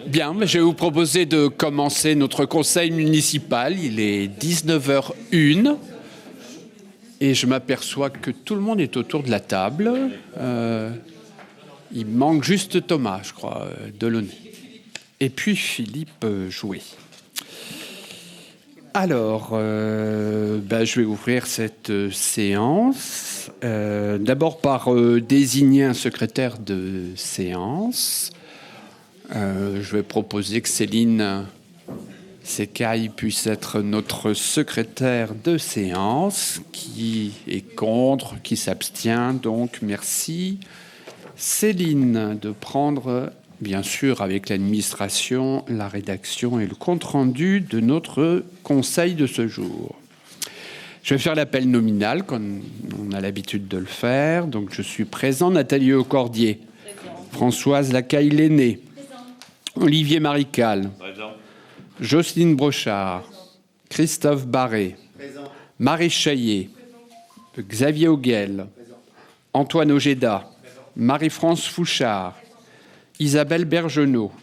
Bien, je vais vous proposer de commencer notre conseil municipal. Il est 19h01 et je m'aperçois que tout le monde est autour de la table. Il manque juste Thomas, je crois, Delaunay. Et puis Philippe Jouet. Alors, je vais ouvrir cette séance. D'abord par désigner un secrétaire de séance. Je vais proposer que Céline Secaille puisse être notre secrétaire de séance. Qui est contre, qui s'abstient, donc merci. Céline de prendre, bien sûr, avec l'administration, la rédaction et le compte-rendu de notre conseil de ce jour. Je vais faire l'appel nominal, comme on a l'habitude de le faire. Donc, je suis présent. Nathalie Aucordier. Françoise Lacaille-Lenné. Olivier Marical. Présent. Jocelyne Brochard. Christophe Barré. Présent. Marie Chaillet. Xavier Auguel. Antoine Ojeda. Marie-France Fouchard. Isabelle Bergenot.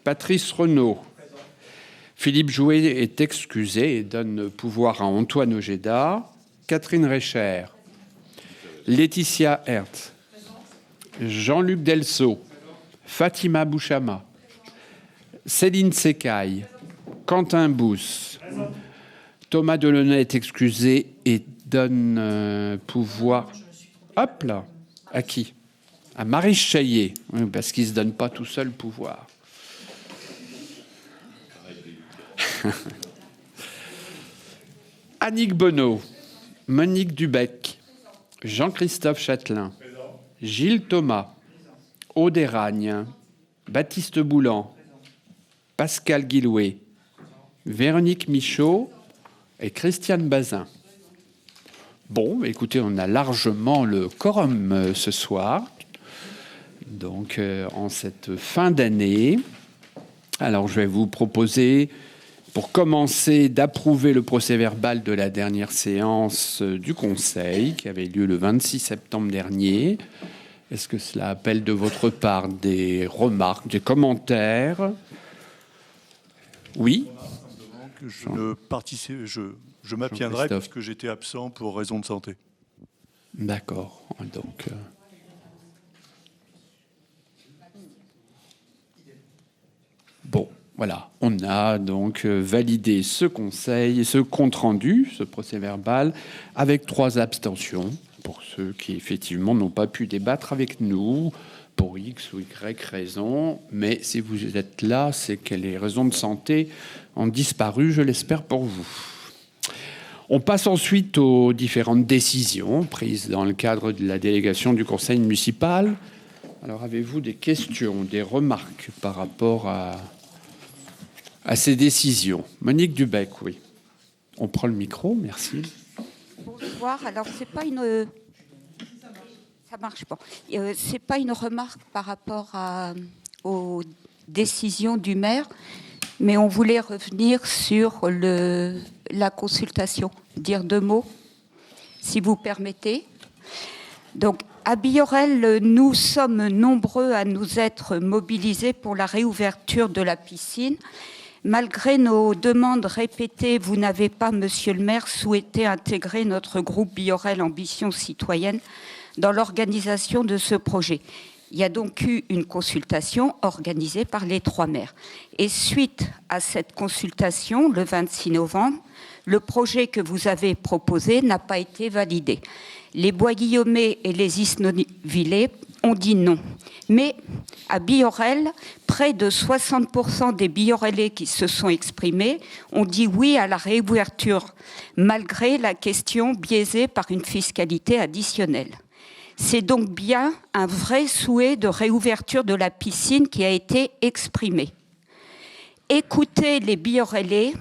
Patrice Renaud. Philippe Jouet est excusé et donne pouvoir à Antoine Ojeda. Catherine Recher. Laetitia Hertz. Jean-Luc Delceau. Fatima Bouchama. Céline Secaille. Quentin Bousse. Thomas Delaunay est excusé et donne pouvoir. Hop là. À qui? À Marie Chaillet, parce qu'il ne se donne pas tout seul pouvoir. Annick Bonneau, Monique Dubec, Jean-Christophe Châtelain, Gilles Thomas, Aude Eragne, Baptiste Boulan, Pascal Guillouet, Véronique Michaud et Christiane Bazin. Bon, écoutez, on a largement le quorum ce soir, donc en cette fin d'année. Alors, je vais vous proposer, pour commencer, d'approuver le procès-verbal de la dernière séance du Conseil, qui avait lieu le 26 septembre dernier. Est-ce que cela appelle de votre part des remarques, des commentaires? Oui. Je m'abstiendrai puisque j'étais absent pour raison de santé. D'accord. Donc, bon, voilà. On a donc validé ce conseil, ce compte-rendu, ce procès-verbal, avec 3 abstentions, pour ceux qui, effectivement, n'ont pas pu débattre avec nous, pour X ou Y raison. Mais si vous êtes là, c'est que les raisons de santé ont disparu, je l'espère pour vous. On passe ensuite aux différentes décisions prises dans le cadre de la délégation du conseil municipal. Alors, avez-vous des questions, des remarques par rapport à ces décisions? Monique Dubec, oui. On prend le micro, merci. Bonsoir. Alors, c'est pas une... Ça marche pas. C'est pas une remarque par rapport aux décisions du maire, mais on voulait revenir sur la consultation, dire 2 mots, si vous permettez. Donc, à Biorel, nous sommes nombreux à nous être mobilisés pour la réouverture de la piscine. Malgré nos demandes répétées, vous n'avez pas, monsieur le maire, souhaité intégrer notre groupe Biorel Ambition Citoyenne dans l'organisation de ce projet. Il y a donc eu une consultation organisée par les 3 maires. Et suite à cette consultation, le 26 novembre, le projet que vous avez proposé n'a pas été validé. Les Bois-Guillaumet et les Isnovillais ont dit non. Mais à Biorel, près de 60% des Biorelais qui se sont exprimés ont dit oui à la réouverture, malgré la question biaisée par une fiscalité additionnelle. C'est donc bien un vrai souhait de réouverture de la piscine qui a été exprimé. Écoutez les Biorelais,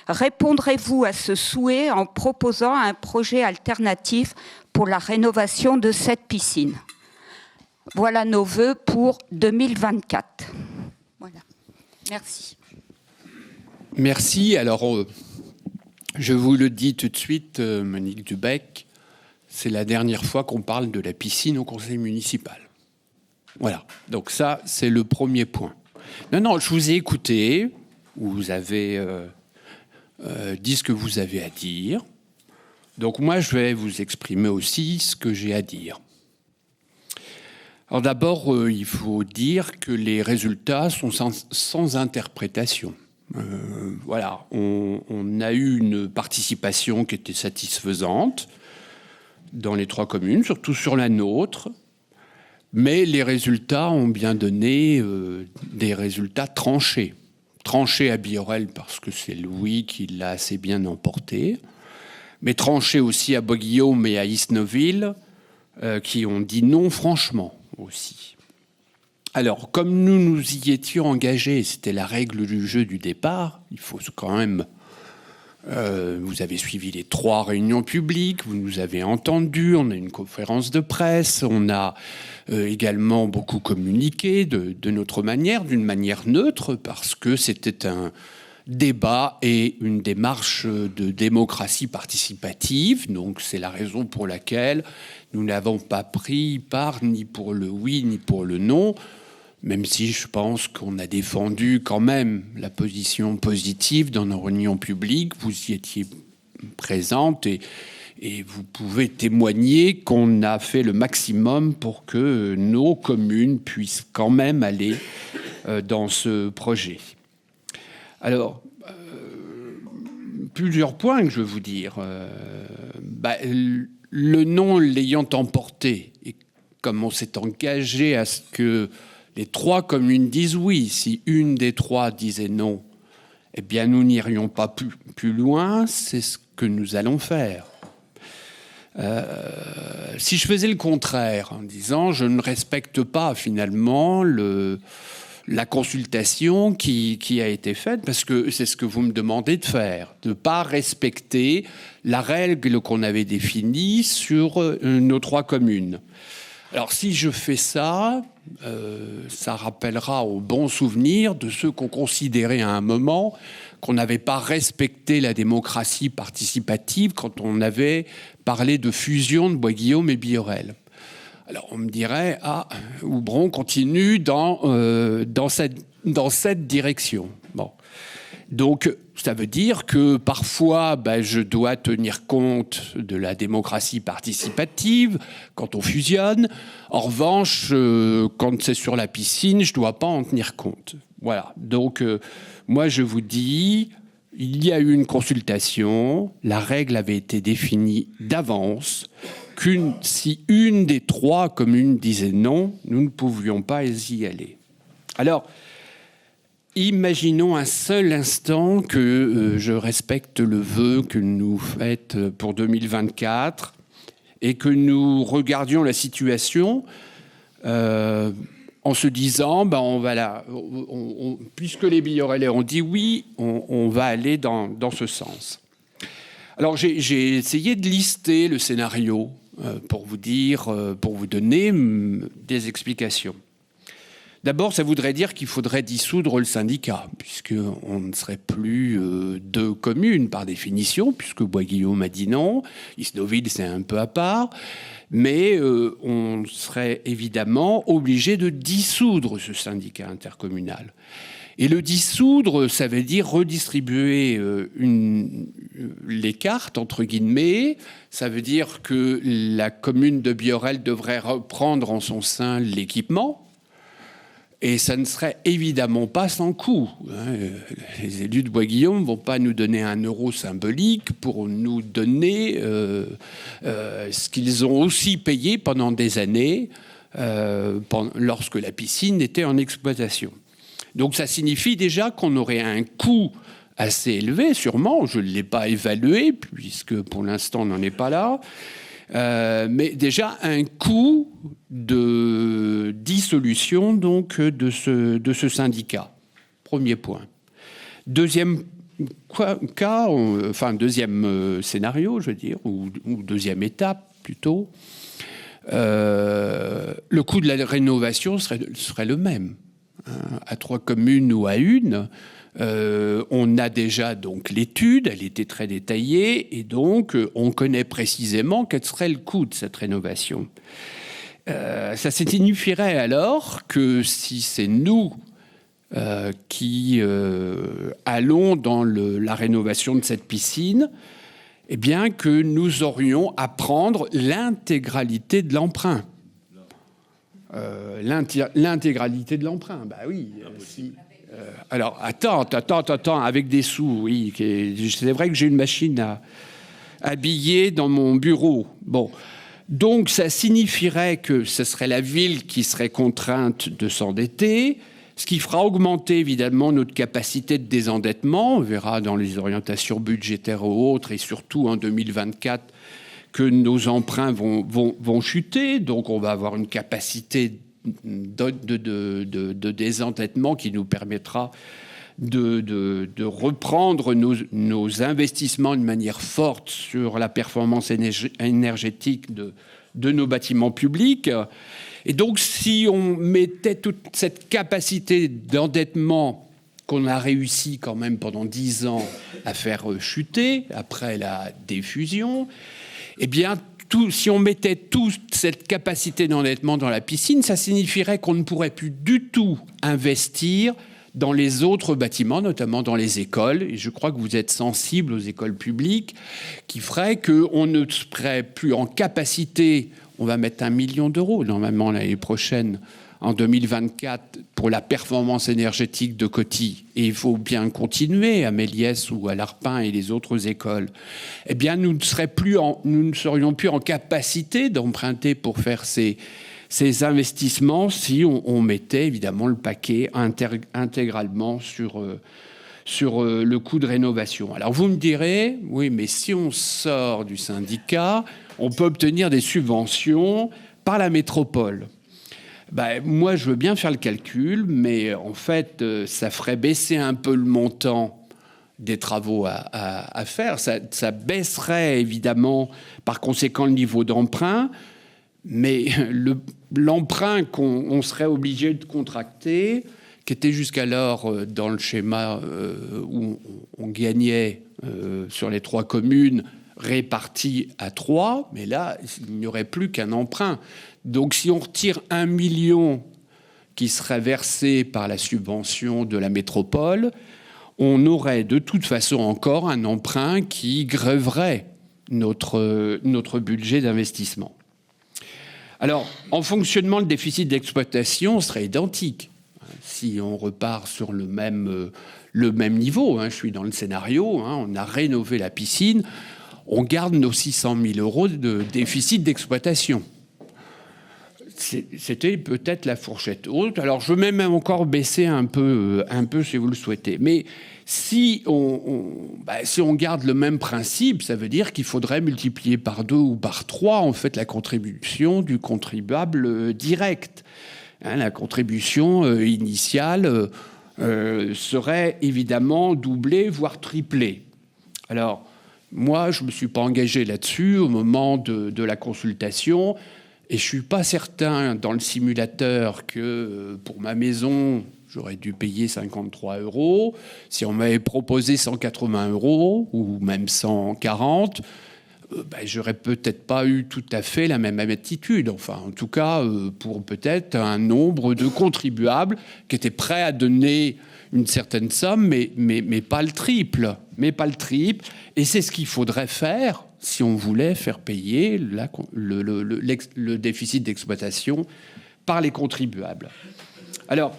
répondrez-vous à ce souhait en proposant un projet alternatif pour la rénovation de cette piscine? Voilà nos vœux pour 2024. Voilà. Merci. Merci. Alors, je vous le dis tout de suite, Monique Dubec, c'est la dernière fois qu'on parle de la piscine au conseil municipal. Voilà. Donc ça, c'est le premier point. Non, je vous ai écouté. Vous avez dit ce que vous avez à dire. Donc moi, je vais vous exprimer aussi ce que j'ai à dire. Alors d'abord, il faut dire que les résultats sont sans interprétation. Voilà, on a eu une participation qui était satisfaisante dans les 3 communes, surtout sur la nôtre. Mais les résultats ont bien donné des résultats tranchés. Tranchés à Biorel parce que c'est Louis qui l'a assez bien emporté, mais tranchés aussi à Bois-Guillaume et à Isnoville, qui ont dit non franchement aussi. Alors, comme nous nous y étions engagés, c'était la règle du jeu du départ, il faut quand même... vous avez suivi les 3 réunions publiques, vous nous avez entendus, on a une conférence de presse, on a également beaucoup communiqué de notre manière, d'une manière neutre, parce que c'était un débat et une démarche de démocratie participative. Donc c'est la raison pour laquelle nous n'avons pas pris part ni pour le oui ni pour le non, même si je pense qu'on a défendu quand même la position positive dans nos réunions publiques. Vous y étiez présente et vous pouvez témoigner qu'on a fait le maximum pour que nos communes puissent quand même aller dans ce projet. Alors, plusieurs points que je veux vous dire. Le non l'ayant emporté, et comme on s'est engagé à ce que les 3 communes disent oui, si une des 3 disait non, eh bien nous n'irions pas plus loin, c'est ce que nous allons faire. Si je faisais le contraire, en disant je ne respecte pas finalement la consultation qui a été faite, parce que c'est ce que vous me demandez de faire, de ne pas respecter la règle qu'on avait définie sur nos 3 communes. Alors si je fais ça, ça rappellera au bon souvenir de ceux qu'on considérait à un moment qu'on n'avait pas respecté la démocratie participative quand on avait parlé de fusion de Bois-Guillaume et Biorel. Alors on me dirait, Houbron continue dans cette direction. Bon. Donc ça veut dire que parfois je dois tenir compte de la démocratie participative quand on fusionne. En revanche, quand c'est sur la piscine, je ne dois pas en tenir compte. Voilà. Donc moi je vous dis, il y a eu une consultation, la règle avait été définie d'avance. Si une des 3 communes disait non, nous ne pouvions pas y aller. Alors, imaginons un seul instant que je respecte le vœu que nous faites pour 2024 et que nous regardions la situation en se disant, puisque les Biorelais ont dit oui, on va aller dans ce sens. Alors j'ai essayé de lister le scénario pour vous donner des explications. D'abord, ça voudrait dire qu'il faudrait dissoudre le syndicat, puisqu'on ne serait plus 2 communes par définition, puisque Bois-Guillaume a dit non, Isnoville c'est un peu à part, mais on serait évidemment obligé de dissoudre ce syndicat intercommunal. Et le dissoudre, ça veut dire redistribuer les cartes, entre guillemets. Ça veut dire que la commune de Biorel devrait reprendre en son sein l'équipement. Et ça ne serait évidemment pas sans coût. Les élus de Bois-Guillaume ne vont pas nous donner 1 euro symbolique pour nous donner ce qu'ils ont aussi payé pendant des années lorsque la piscine était en exploitation. Donc ça signifie déjà qu'on aurait un coût assez élevé, sûrement. Je ne l'ai pas évalué, puisque pour l'instant on n'en est pas là. Mais déjà un coût de dissolution donc, de ce syndicat. Premier point. Deuxième scénario, je veux dire, ou deuxième étape plutôt. Le coût de la rénovation serait le même. À 3 communes ou à 1, on a déjà donc l'étude, elle était très détaillée, et donc on connaît précisément quel serait le coût de cette rénovation. Ça signifierait alors que si c'est nous qui allons dans la rénovation de cette piscine, eh bien que nous aurions à prendre l'intégralité de l'emprunt. L'intégralité de l'emprunt, bah oui. Alors, attends, avec des sous, oui. C'est vrai que j'ai une machine à billets dans mon bureau. Bon. Donc, ça signifierait que ce serait la ville qui serait contrainte de s'endetter, ce qui fera augmenter évidemment notre capacité de désendettement. On verra dans les orientations budgétaires ou autres, et surtout en 2024, que nos emprunts vont chuter. Donc, on va avoir une capacité de désendettement qui nous permettra de reprendre nos investissements de manière forte sur la performance énergétique de nos bâtiments publics. Et donc, si on mettait toute cette capacité d'endettement qu'on a réussi quand même pendant 10 ans à faire chuter après la diffusion, eh bien, si on mettait toute cette capacité d'endettement dans la piscine, ça signifierait qu'on ne pourrait plus du tout investir dans les autres bâtiments, notamment dans les écoles. Et je crois que vous êtes sensibles aux écoles publiques, qui ferait qu'on ne serait plus en capacité. On va mettre 1 million d'euros normalement l'année prochaine, en 2024, pour la performance énergétique de Coty. Et il faut bien continuer à Méliès ou à l'Arpin et les autres écoles. Eh bien, nous ne serions plus en capacité d'emprunter pour faire ces investissements si on mettait évidemment le paquet intégralement sur le coût de rénovation. Alors vous me direz, oui, mais si on sort du syndicat, on peut obtenir des subventions par la métropole. Moi, je veux bien faire le calcul, mais en fait, ça ferait baisser un peu le montant des travaux à faire. Ça baisserait évidemment, par conséquent, le niveau d'emprunt. Mais l'emprunt qu'on serait obligé de contracter, qui était jusqu'alors dans le schéma où on gagnait sur les 3 communes réparti à 3, mais là, il n'y aurait plus qu'un emprunt. Donc si on retire 1 million qui serait versé par la subvention de la métropole, on aurait de toute façon encore un emprunt qui grèverait notre budget d'investissement. Alors, en fonctionnement, le déficit d'exploitation serait identique. Si on repart sur le même niveau, je suis dans le scénario, on a rénové la piscine, on garde nos 600 000 euros de déficit d'exploitation. C'était peut-être la fourchette haute. Alors, je vais même encore baisser un peu si vous le souhaitez. Mais si on garde le même principe, ça veut dire qu'il faudrait multiplier par 2 ou par 3, en fait, la contribution du contribuable direct. La contribution initiale serait évidemment doublée, voire triplée. Alors, moi, je ne me suis pas engagé là-dessus au moment de la consultation. Et je ne suis pas certain dans le simulateur que pour ma maison, j'aurais dû payer 53 €. Si on m'avait proposé 180 € ou même 140, j'aurais peut-être pas eu tout à fait la même attitude. Enfin, en tout cas, pour peut-être un nombre de contribuables qui étaient prêts à donner une certaine somme, mais pas le triple. Et c'est ce qu'il faudrait faire si on voulait faire payer le déficit d'exploitation par les contribuables. Alors,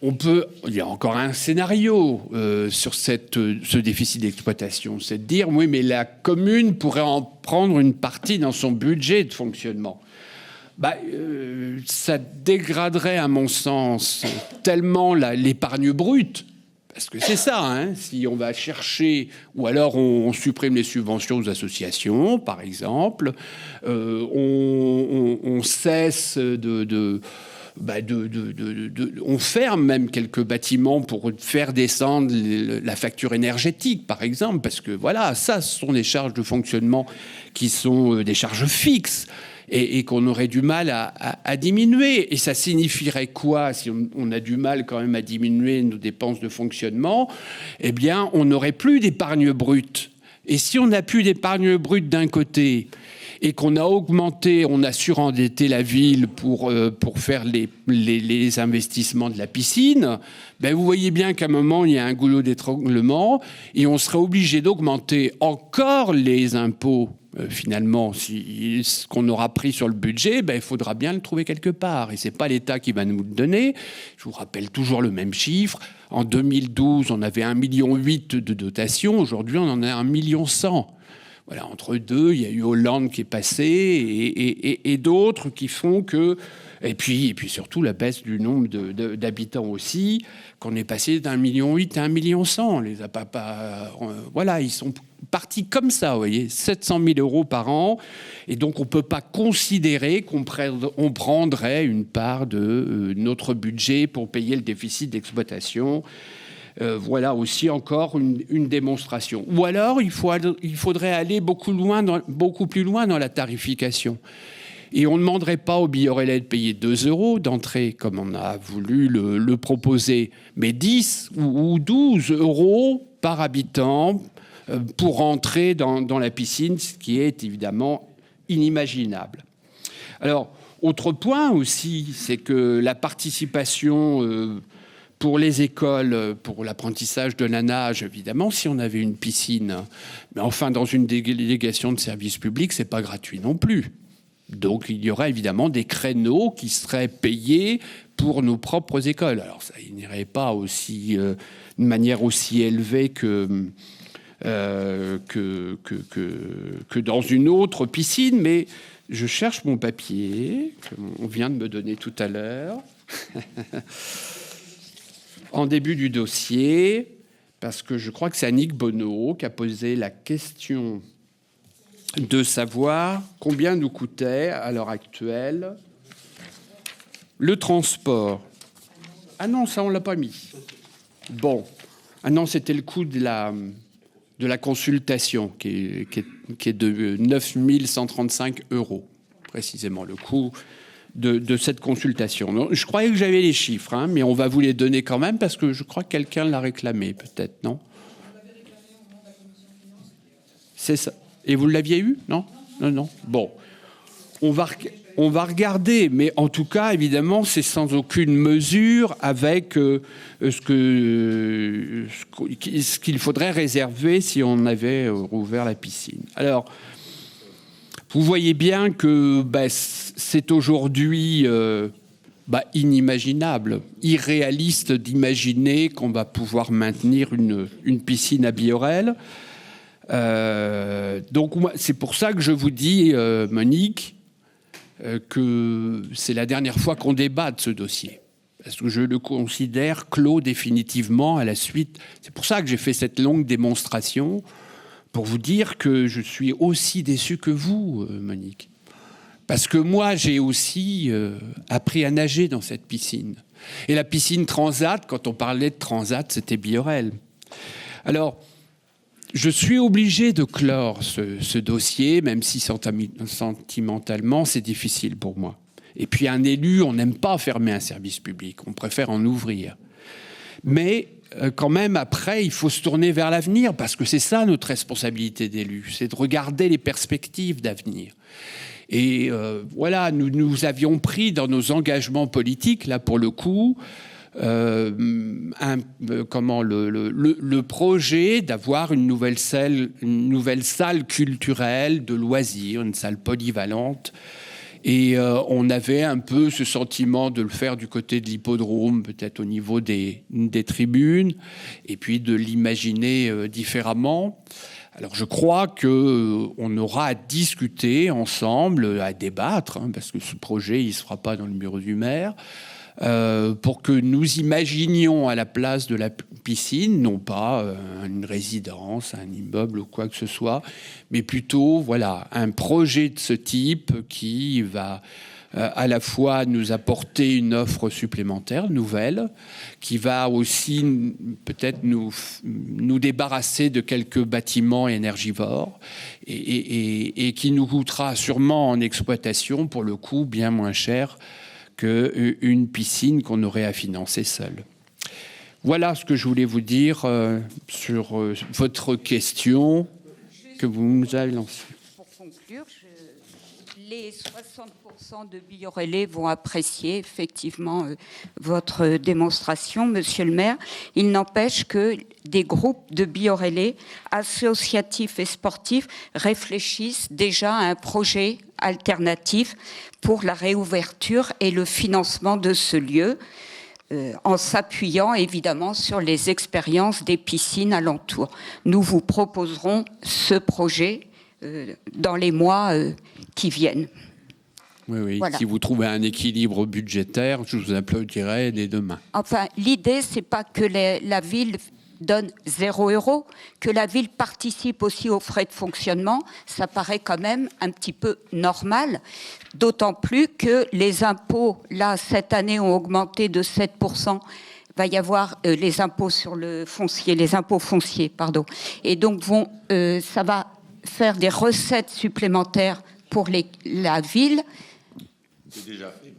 il y a encore un scénario sur ce déficit d'exploitation, c'est de dire, oui, mais la commune pourrait en prendre une partie dans son budget de fonctionnement. Ça dégraderait, à mon sens, tellement l'épargne brute. Parce que c'est ça, si on va chercher, ou alors on supprime les subventions aux associations, par exemple, on cesse on ferme même quelques bâtiments pour faire descendre la facture énergétique, par exemple, parce que voilà, ça, ce sont des charges de fonctionnement qui sont des charges fixes. Et qu'on aurait du mal à diminuer. Et ça signifierait quoi si on a du mal quand même à diminuer nos dépenses de fonctionnement? Eh bien, on n'aurait plus d'épargne brute. Et si on n'a plus d'épargne brute d'un côté et qu'on a augmenté, on a surendetté la ville pour faire les investissements de la piscine, ben vous voyez bien qu'à un moment, il y a un goulot d'étranglement et on serait obligé d'augmenter encore les impôts. Finalement, ce qu'on aura pris sur le budget, ben, il faudra bien le trouver quelque part. Et ce n'est pas l'État qui va nous le donner. Je vous rappelle toujours le même chiffre. En 2012, on avait 1,8 million de dotation. Aujourd'hui, on en a 1,1 million. Voilà, entre deux, il y a eu Hollande qui est passé et d'autres qui font que... Et puis surtout la baisse du nombre d'habitants aussi, qu'on est passé d'1,8 million à 1,1 million. On les a pas voilà, ils sont partis comme ça, vous voyez, 700 000 euros par an. Et donc, on ne peut pas considérer qu'on prendrait une part de notre budget pour payer le déficit d'exploitation. Voilà aussi encore une démonstration. Ou alors, il faudrait aller beaucoup plus loin dans la tarification. Et on ne demanderait pas aux Biorélais de payer 2 euros d'entrée, comme on a voulu le proposer, mais 10 ou 12 euros par habitant pour entrer dans la piscine, ce qui est évidemment inimaginable. Alors, autre point aussi, c'est que la participation pour les écoles, pour l'apprentissage de la nage, évidemment, si on avait une piscine, mais enfin, dans une délégation de service public, c'est pas gratuit non plus. Donc, il y aurait évidemment des créneaux qui seraient payés pour nos propres écoles. Alors, ça n'irait pas aussi, de manière aussi élevée que dans une autre piscine, mais je cherche mon papier qu'on vient de me donner tout à l'heure, en début du dossier, parce que je crois que c'est Annick Bonneau qui a posé la question de savoir combien nous coûtait à l'heure actuelle le transport. Ah non, ça on l'a pas mis. Bon, ah non, c'était le coût de la consultation qui est de 9 135 euros, précisément le coût de cette consultation. Donc, je croyais que j'avais les chiffres, hein, mais on va vous les donner quand même parce que je crois que quelqu'un l'a réclamé, peut-être, non ? C'est ça. Et vous l'aviez eu ? Non ? Non. Bon. On va regarder, mais en tout cas, évidemment, c'est sans aucune mesure avec ce qu'il faudrait réserver si on avait rouvert la piscine. Alors, vous voyez bien que c'est aujourd'hui inimaginable, irréaliste d'imaginer qu'on va pouvoir maintenir une piscine à Biorel. Donc, c'est pour ça que je vous dis, Monique, que c'est la dernière fois qu'on débat de ce dossier. Parce que je le considère clos définitivement à la suite. C'est pour ça que j'ai fait cette longue démonstration, pour vous dire que je suis aussi déçu que vous, Monique. Parce que moi, j'ai aussi appris à nager dans cette piscine. Et la piscine Transat, quand on parlait de Transat, c'était Biorel. Alors, je suis obligé de clore ce dossier, même si sentimentalement, c'est difficile pour moi. Et puis, un élu, on n'aime pas fermer un service public, on préfère en ouvrir. Mais quand même, après, il faut se tourner vers l'avenir, parce que c'est ça notre responsabilité d'élu, c'est de regarder les perspectives d'avenir. Et voilà, nous avions pris dans nos engagements politiques, là pour le coup, le projet d'avoir une nouvelle salle culturelle de loisirs, une salle polyvalente. Et on avait un peu ce sentiment de le faire du côté de l'hippodrome, peut-être au niveau des tribunes, et puis de l'imaginer différemment. Alors je crois qu'on aura à discuter ensemble, à débattre, hein, parce que ce projet, il ne se fera pas dans le bureau du maire, pour que nous imaginions à la place de la piscine, non pas une résidence, un immeuble ou quoi que ce soit, mais plutôt voilà, un projet de ce type qui va à la fois nous apporter une offre supplémentaire, nouvelle, qui va aussi peut-être nous débarrasser de quelques bâtiments énergivores et qui nous coûtera sûrement en exploitation, pour le coup, bien moins cher qu'une piscine qu'on aurait à financer seule. Voilà ce que je voulais vous dire sur votre question que vous nous avez lancée. Pour conclure, Les 60% de biorélais vont apprécier effectivement votre démonstration, monsieur le maire. Il n'empêche que des groupes de biorélais associatifs et sportifs réfléchissent déjà à un projet alternatif pour la réouverture et le financement de ce lieu, en s'appuyant évidemment sur les expériences des piscines alentours. Nous vous proposerons ce projet dans les mois qui viennent. Oui. Voilà. Si vous trouvez un équilibre budgétaire, je vous applaudirai dès demain. Enfin, l'idée, c'est pas que la ville donne 0 €, que la ville participe aussi aux frais de fonctionnement. Ça paraît quand même un petit peu normal, d'autant plus que les impôts, là, cette année, ont augmenté de 7%. Il va y avoir les impôts sur le foncier, les impôts fonciers, pardon. Et donc, ça va faire des recettes supplémentaires pour la ville. C'est déjà fait.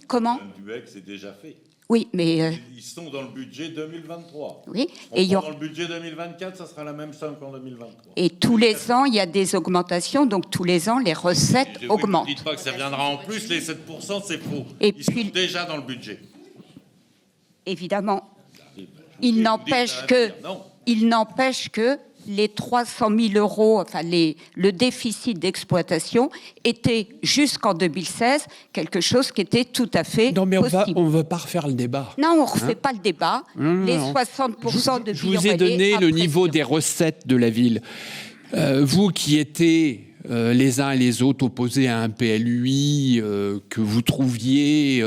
Comment ? Madame Dubec, c'est déjà fait. Oui, mais... Ils sont dans le budget 2023. Oui, Et dans le budget 2024, ça sera la même somme qu'en 2023. Et tous les ans, il y a des augmentations, donc tous les ans, les recettes augmentent. Ne dites pas que ça viendra en plus, les 7%, c'est faux. Et Ils puis, sont déjà dans le budget. Évidemment, il n'empêche que les 300 000 €, enfin le déficit d'exploitation était jusqu'en 2016 quelque chose qui était tout à fait Non, mais possible. on ne veut pas refaire le débat. Non, on ne refait pas le débat. Les 60% de Je vous ai donné le niveau des recettes de la ville. Vous qui étiez les uns et les autres opposés à un PLUI, que vous trouviez...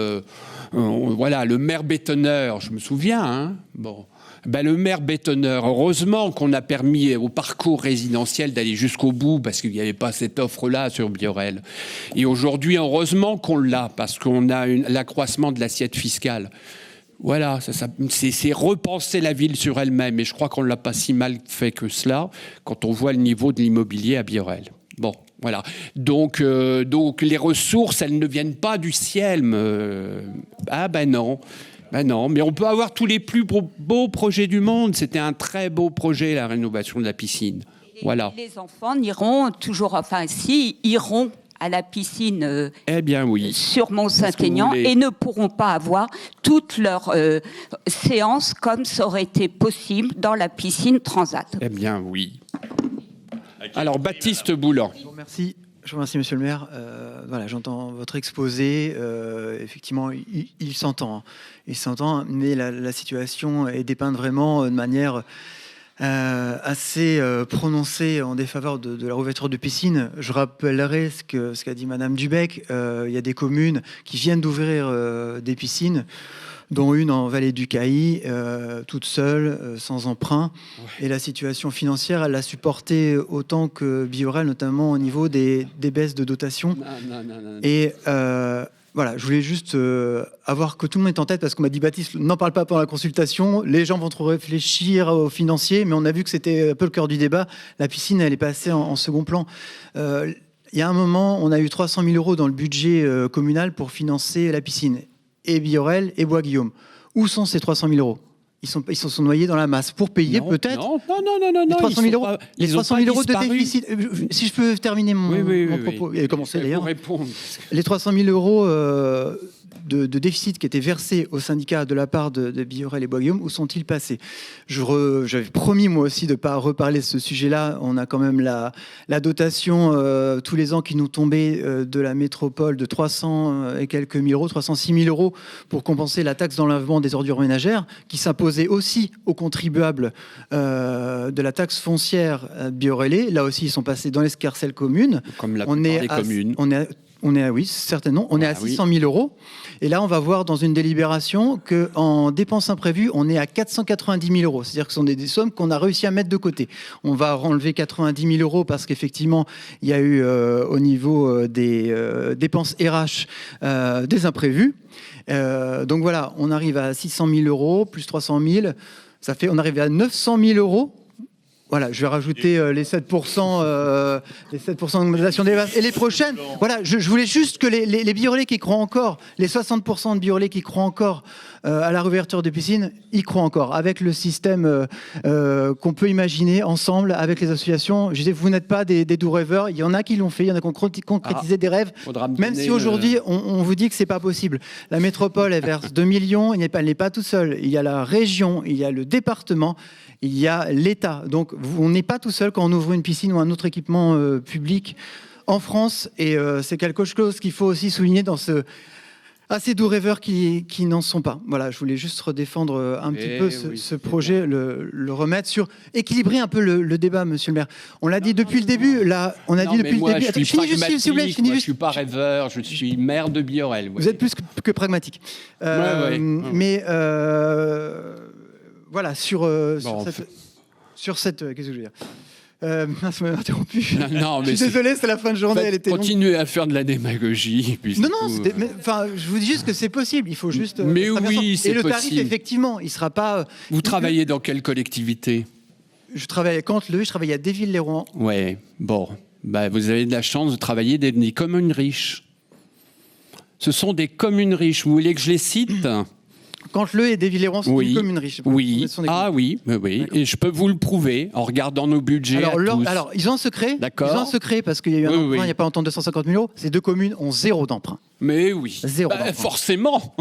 voilà, le maire bétonneur, je me souviens, hein, bon... le maire bétonneur, heureusement qu'on a permis au parcours résidentiel d'aller jusqu'au bout parce qu'il n'y avait pas cette offre-là sur Biorel. Et aujourd'hui, heureusement qu'on l'a parce qu'on a l'accroissement de l'assiette fiscale. Voilà, c'est repenser la ville sur elle-même. Et je crois qu'on ne l'a pas si mal fait que cela quand on voit le niveau de l'immobilier à Biorel. Bon, voilà. Donc les ressources, elles ne viennent pas du ciel. Non. Non, mais on peut avoir tous les plus beaux projets du monde. C'était un très beau projet, la rénovation de la piscine. Voilà. Les enfants n'iront toujours, iront à la piscine sur Mont-Saint-Aignan et ne pourront pas avoir toutes leurs séances comme ça aurait été possible dans la piscine Transat. Eh bien, oui. Alors, Baptiste Boulan. Merci. Je vous remercie, monsieur le maire. Voilà, j'entends votre exposé. Effectivement, il s'entend. Hein. Il s'entend, mais la situation est dépeinte vraiment de manière assez prononcée en défaveur de la réouverture de piscine. Je rappellerai ce qu'a dit madame Dubec. Il y a des communes qui viennent d'ouvrir des piscines, dont une en vallée du Cailly, toute seule, sans emprunt. Ouais. Et la situation financière, elle l'a supportée autant que Biorel, notamment au niveau des baisses de dotation. Non. Et voilà, je voulais juste avoir que tout le monde est en tête, parce qu'on m'a dit, Baptiste, n'en parle pas pendant la consultation, les gens vont trop réfléchir aux financiers, mais on a vu que c'était un peu le cœur du débat. La piscine, elle est passée en second plan. Il y a un moment, on a eu 300 000 € dans le budget communal pour financer la piscine. Et Biorel et Bois-Guillaume. Où sont ces 300 000 €? Ils sont noyés dans la masse pour payer peut-être. Non. Les 300 000 €. Les 300 000 € de déficit. Si je peux terminer mon propos et commencer d'ailleurs. Les 300 000 € de déficit qui étaient versés au syndicat de la part de Biorel et Bois-Guillaume, où sont-ils passés? J'avais promis moi aussi de ne pas reparler de ce sujet-là. On a quand même la dotation tous les ans qui nous tombait de la métropole de 300 et quelques mille euros, 306 000 € pour compenser la taxe d'enlèvement des ordures ménagères, qui s'imposait aussi aux contribuables de la taxe foncière biorélais. Là aussi, ils sont passés dans l'escarcelle commune. Comme la plupart des communes. Oui, certainement. On est à 600 000 €. Et là, on va voir dans une délibération qu'en dépenses imprévues, on est à 490 000 €. C'est-à-dire que ce sont des sommes qu'on a réussi à mettre de côté. On va enlever 90 000 € parce qu'effectivement, il y a eu au niveau des dépenses RH des imprévus. Donc voilà, on arrive à 600 000 € plus 300 000. On arrive à 900 000 € Voilà, je vais rajouter les 7% d'augmentation des vaches. Et les prochaines, voilà, je voulais juste que les biorelais qui croient encore, les 60% de biorelais qui croient encore à la réouverture des piscines, y croient encore. Avec le système qu'on peut imaginer ensemble, avec les associations. Je disais, vous n'êtes pas des doux rêveurs. Il y en a qui l'ont fait, il y en a qui ont concrétisé des rêves. Même si aujourd'hui, on vous dit que c'est pas possible. La métropole, elle verse 2 millions. Elle n'est pas toute seule. Il y a la région, il y a le département. Il y a l'État. Donc, on n'est pas tout seul quand on ouvre une piscine ou un autre équipement public en France. Et c'est quelque chose qu'il faut aussi souligner dans ces doux rêveurs qui n'en sont pas. Voilà, je voulais juste redéfendre un petit peu ce projet, le remettre sur... Équilibrer un peu le débat, monsieur le maire. On l'a dit depuis le début. Là, on a dit depuis le début... Je suis pragmatique, moi, je ne suis pas rêveur, je suis maire de Biorel. Vous êtes plus que pragmatique. Mais... Voilà, sur cette... Qu'est-ce que je veux dire mince, vous m'avez interrompu. Non, mais je suis désolé, c'est la fin de journée, elle était longue. Continuez à faire de la démagogie. Puis non, je vous dis juste que c'est possible, il faut juste... Mais oui, c'est possible. Et le tarif, effectivement, il ne sera pas... Vous travaillez dans quelle collectivité? Je travaille à Canteleu, je travaille à Déville-les-Rouen. Ouais, bon. Bah, vous avez de la chance de travailler dans des communes riches. Ce sont des communes riches. Vous voulez que je les cite? Canteleu et Déville-les-Rouen sont une commune riche. Oui, oui. Et je peux vous le prouver en regardant nos budgets. Alors, ils ont un secret. D'accord. Ils ont un secret parce qu'il y a eu un emprunt il n'y a pas longtemps de 250 000 €. Ces deux communes ont 0 d'emprunt. Mais oui. 0 d'emprunt. Forcément.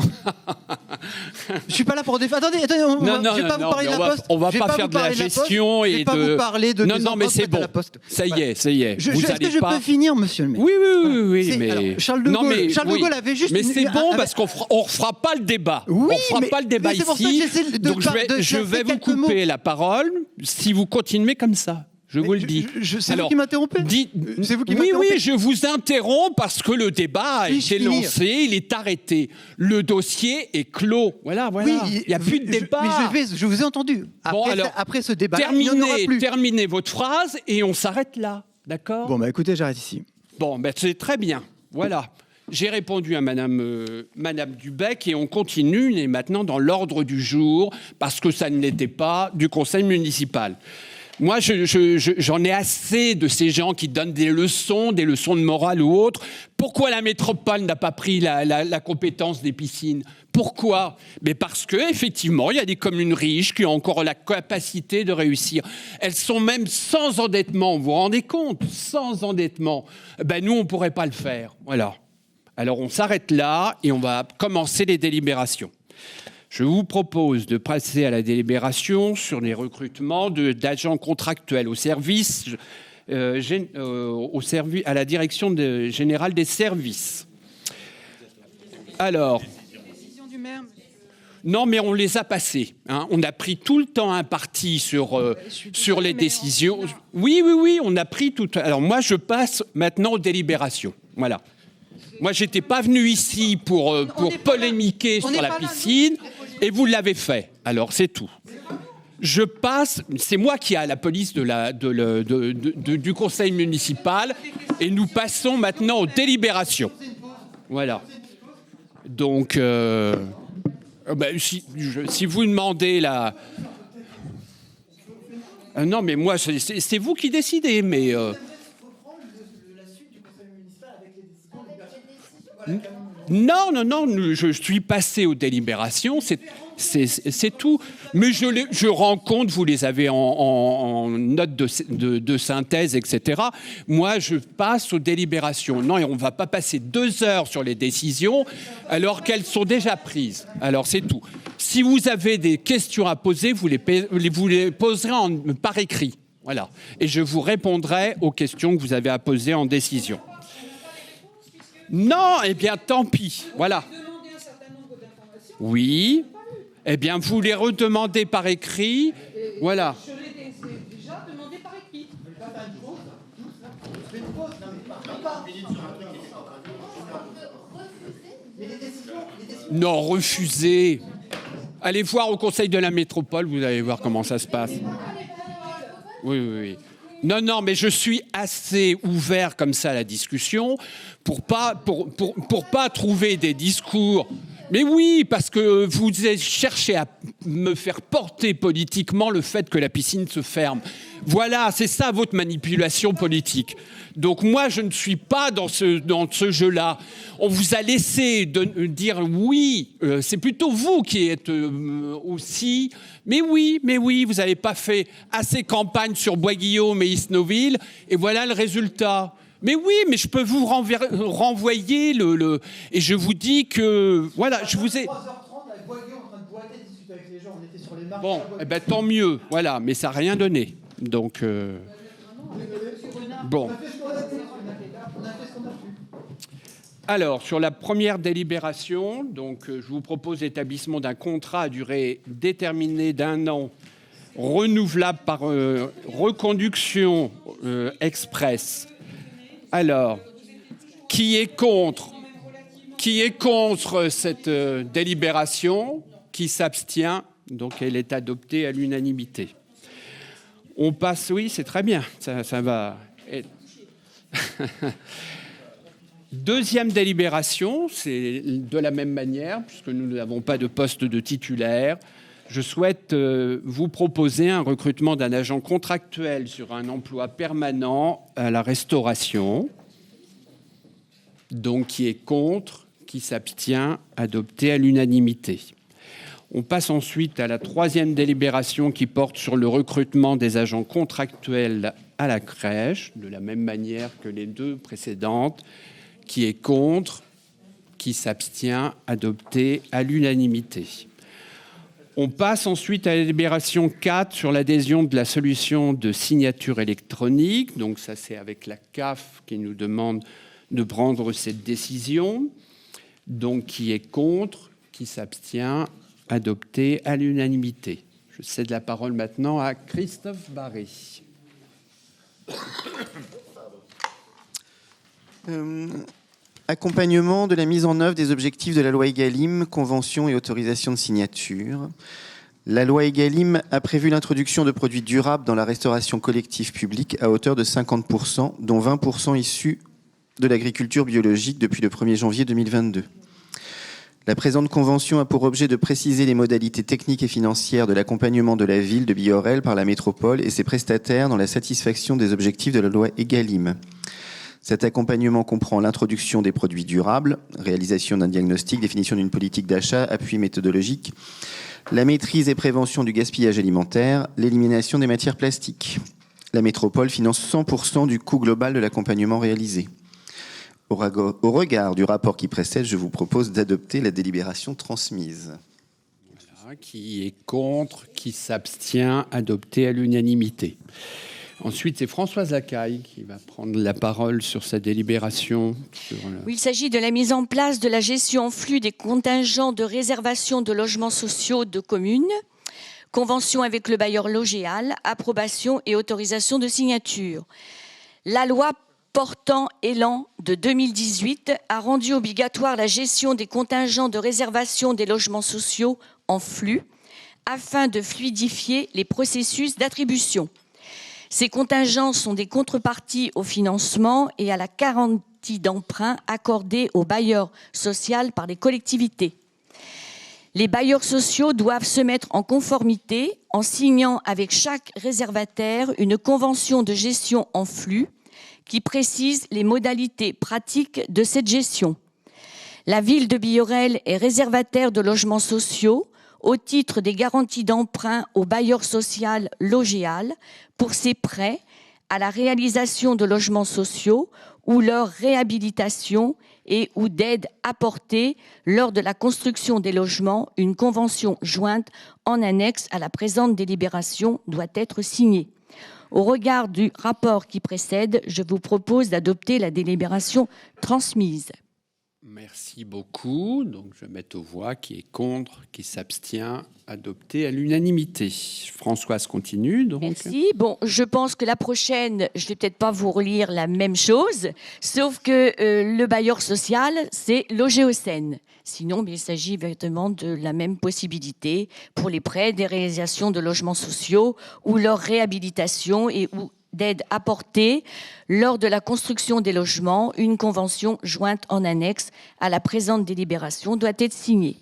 Je suis pas là pour défendre. Attendez, je vais pas vous parler de la Poste. On va pas faire de la gestion et de... Je vais pas vous parler de... Non, mais c'est bon. Ça y est. Est-ce que je peux finir, monsieur le maire? Oui, mais... Alors, Charles de Gaulle avait juste... Mais c'est bon parce qu'on ne refera pas le débat. Oui, on ne fera pas le débat ici. Donc je vais vous couper la parole si vous continuez comme ça. Je vous le dis. C'est vous qui m'interrompez. Oui, je vous interromps parce que le débat a été lancé, il est arrêté. Le dossier est clos. Voilà. Oui, il n'y a plus de débat. Mais je vous ai entendu. Après ce débat, il n'y en aura plus. Terminez votre phrase et on s'arrête là. D'accord? Bon, écoutez, j'arrête ici. Bon, c'est très bien. Voilà. J'ai répondu à Madame Dubec et on continue, et maintenant dans l'ordre du jour, parce que ça ne l'était pas, du conseil municipal. Moi, j'en ai assez de ces gens qui donnent des leçons de morale ou autre. Pourquoi la métropole n'a pas pris la compétence des piscines? Pourquoi? Mais parce qu'effectivement, il y a des communes riches qui ont encore la capacité de réussir. Elles sont même sans endettement, vous vous rendez compte? Sans endettement. Nous, on ne pourrait pas le faire. Voilà. Alors, on s'arrête là et on va commencer les délibérations. Je vous propose de passer à la délibération sur les recrutements d'agents contractuels au service, à la direction générale des services. Alors, non, mais on les a passés. On a pris tout le temps imparti sur les décisions. Oui, on a pris tout. Alors moi, je passe maintenant aux délibérations. Voilà. Moi, j'étais pas venu ici pour polémiquer sur la piscine, et vous l'avez fait. Alors, c'est tout. Je passe, c'est moi qui ai la police du conseil municipal, et nous passons maintenant aux délibérations. Voilà. Donc, si vous demandez la... non, mais moi, c'est vous qui décidez, mais... Non, je suis passé aux délibérations, c'est tout. Mais je rends compte, vous les avez en note de synthèse, etc. Moi, je passe aux délibérations. Non, et on ne va pas passer 2 heures sur les décisions alors qu'elles sont déjà prises. Alors, c'est tout. Si vous avez des questions à poser, vous les poserez par écrit. Voilà. Et je vous répondrai aux questions que vous avez à poser en décision. Non, eh bien, tant pis. Voilà. Oui. Eh bien, vous les redemandez par écrit. Voilà. Je l'ai déjà demandé par écrit. Non, refusez. Allez voir au Conseil de la Métropole, vous allez voir comment ça se passe. Oui. Non, mais je suis assez ouvert comme ça à la discussion pour pas trouver des discours. Mais oui, parce que vous cherchez à me faire porter politiquement le fait que la piscine se ferme. Voilà, c'est ça votre manipulation politique. Donc moi, je ne suis pas dans ce jeu-là. On vous a laissé dire oui. C'est plutôt vous qui êtes aussi. Mais oui, vous n'avez pas fait assez campagne sur Bois-Guillaume et Isnoville. Et voilà le résultat. Mais oui, mais je peux vous renvoyer le... Et je vous dis que... Voilà, je vous ai... 3h30, avec Bois-Guillaume en train de boiter, discuter avec les gens, on était sur les marches. Bon, eh ben, tant mieux. Voilà, mais ça n'a rien donné. Donc... Bon. On a fait ce qu'on a pu. Alors, sur la première délibération, donc, je vous propose l'établissement d'un contrat à durée déterminée d'1 an, renouvelable par reconduction express. Alors, qui est contre cette délibération? Qui s'abstient? Donc, elle est adoptée à l'unanimité. On passe, oui, c'est très bien, ça va. Deuxième délibération, c'est de la même manière, puisque nous n'avons pas de poste de titulaire. Je souhaite vous proposer un recrutement d'un agent contractuel sur un emploi permanent à la restauration. Donc, qui est contre, qui s'abstient, adopté à l'unanimité. On passe ensuite à la troisième délibération qui porte sur le recrutement des agents contractuels à la crèche, de la même manière que les deux précédentes. Qui est contre, qui s'abstient, adopté à l'unanimité. On passe ensuite à la délibération 4 sur l'adhésion de la solution de signature électronique. Donc ça, c'est avec la CAF qui nous demande de prendre cette décision. Donc qui est contre, qui s'abstient, adopté à l'unanimité. Je cède la parole maintenant à Christophe Barry. Accompagnement de la mise en œuvre des objectifs de la loi Egalim, convention et autorisation de signature. La loi Egalim a prévu l'introduction de produits durables dans la restauration collective publique à hauteur de 50%, dont 20% issus de l'agriculture biologique depuis le 1er janvier 2022. La présente convention a pour objet de préciser les modalités techniques et financières de l'accompagnement de la ville de Biorel par la métropole et ses prestataires dans la satisfaction des objectifs de la loi Egalim. Cet accompagnement comprend l'introduction des produits durables, réalisation d'un diagnostic, définition d'une politique d'achat, appui méthodologique, la maîtrise et prévention du gaspillage alimentaire, l'élimination des matières plastiques. La métropole finance 100% du coût global de l'accompagnement réalisé. Au regard du rapport qui précède, je vous propose d'adopter la délibération transmise. Voilà, qui est contre, qui s'abstient, adopté à l'unanimité. Ensuite, c'est Françoise Lacaille qui va prendre la parole sur sa délibération. Oui, il s'agit de la mise en place de la gestion en flux des contingents de réservation de logements sociaux de communes, convention avec le bailleur Logéal, approbation et autorisation de signature. La loi portant élan de 2018 a rendu obligatoire la gestion des contingents de réservation des logements sociaux en flux afin de fluidifier les processus d'attribution. Ces contingents sont des contreparties au financement et à la garantie d'emprunt accordée aux bailleurs sociaux par les collectivités. Les bailleurs sociaux doivent se mettre en conformité en signant avec chaque réservataire une convention de gestion en flux qui précise les modalités pratiques de cette gestion. La ville de Biorel est réservataire de logements sociaux au titre des garanties d'emprunt au bailleur social Logéal pour ses prêts à la réalisation de logements sociaux ou leur réhabilitation et ou d'aide apportée lors de la construction des logements. Une convention jointe en annexe à la présente délibération doit être signée. Au regard du rapport qui précède, je vous propose d'adopter la délibération transmise. Merci beaucoup. Donc, je vais mettre aux voix qui est contre, qui s'abstient, adopté à l'unanimité. Françoise continue. Donc. Merci. Bon, je pense que la prochaine, je vais peut-être pas vous relire la même chose, sauf que le bailleur social, c'est Logéocène. Sinon, il s'agit véritablement de la même possibilité pour les prêts, des réalisations de logements sociaux ou leur réhabilitation et ou d'aide apportée lors de la construction des logements. Une convention jointe en annexe à la présente délibération doit être signée.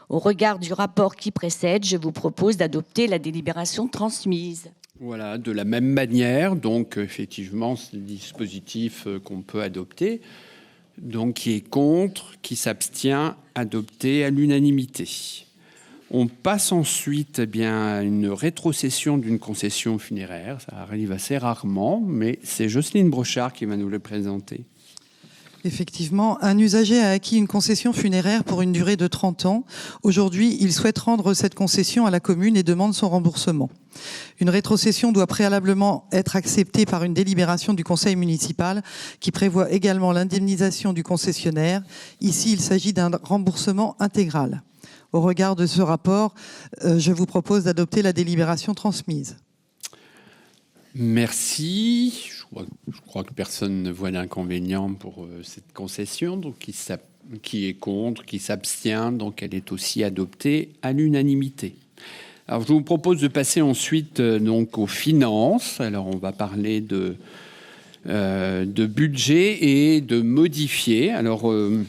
Au regard du rapport qui précède, je vous propose d'adopter la délibération transmise. Voilà, de la même manière, donc effectivement, c'est le dispositif qu'on peut adopter. Donc, qui est contre, qui s'abstient, adopté à l'unanimité. On passe ensuite à une rétrocession d'une concession funéraire. Ça arrive assez rarement, mais c'est Jocelyne Brochard qui va nous le présenter. Effectivement, un usager a acquis une concession funéraire pour une durée de 30 ans. Aujourd'hui, il souhaite rendre cette concession à la commune et demande son remboursement. Une rétrocession doit préalablement être acceptée par une délibération du conseil municipal qui prévoit également l'indemnisation du concessionnaire. Ici, il s'agit d'un remboursement intégral. Au regard de ce rapport, je vous propose d'adopter la délibération transmise. Merci. Je crois que personne ne voit d'inconvénient pour cette concession. Donc, qui est contre, qui s'abstient, donc elle est aussi adoptée à l'unanimité. Alors, je vous propose de passer ensuite donc aux finances. Alors, on va parler de budget et de modifier. Alors, il